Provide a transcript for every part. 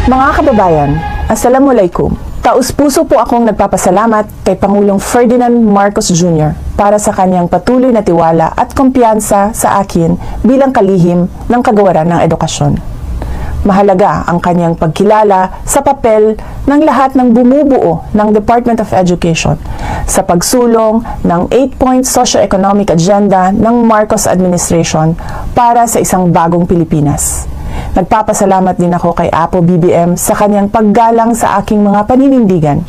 Mga kababayan, Assalamualaikum. Taus-puso po akong nagpapasalamat kay Pangulong Ferdinand Marcos Jr. para sa kanyang patuloy na tiwala at kumpiyansa sa akin bilang kalihim ng kagawaran ng edukasyon. Mahalaga ang kanyang pagkilala sa papel ng lahat ng bumubuo ng Department of Education sa pagsulong ng 8-point socio-economic agenda ng Marcos Administration para sa isang bagong Pilipinas. Nagpapasalamat din ako kay Apo BBM sa kanyang paggalang sa aking mga paninindigan.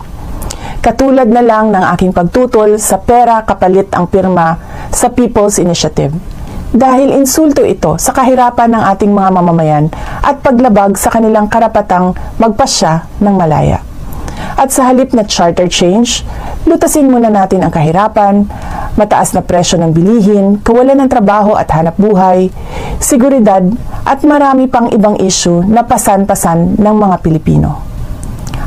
Katulad na lang ng aking pagtutol sa pera kapalit ang pirma sa People's Initiative. Dahil insulto ito sa kahirapan ng ating mga mamamayan at paglabag sa kanilang karapatang magpasya ng malaya. At sa halip na charter change, lutasin muna natin ang kahirapan, mataas na presyo ng bilihin, kawalan ng trabaho at hanap buhay, seguridad at marami pang ibang issue na pasan-pasan ng mga Pilipino.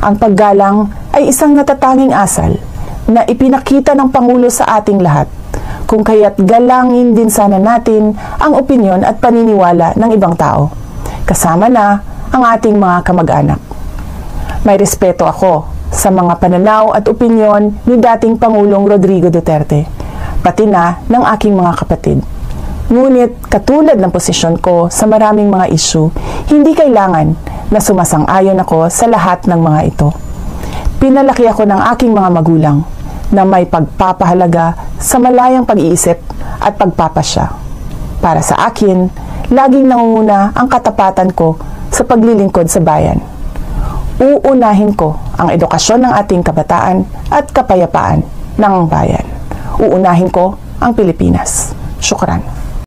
Ang paggalang ay isang natatanging asal na ipinakita ng Pangulo sa ating lahat, kung kaya't galangin din sana natin ang opinyon at paniniwala ng ibang tao, kasama na ang ating mga kamag-anak. May respeto ako sa mga pananaw at opinyon ni dating Pangulong Rodrigo Duterte, pati na ng aking mga kapatid. Ngunit katulad ng posisyon ko sa maraming mga issue, hindi kailangan na sumasang-ayon ako sa lahat ng mga ito. Pinalaki ako ng aking mga magulang na may pagpapahalaga sa malayang pag-iisip at pagpapasya. Para sa akin, laging nangunguna ang katapatan ko sa paglilingkod sa bayan. Uunahin ko ang edukasyon ng ating kabataan at kapayapaan ng bayan. Uunahin ko ang Pilipinas. Syukran.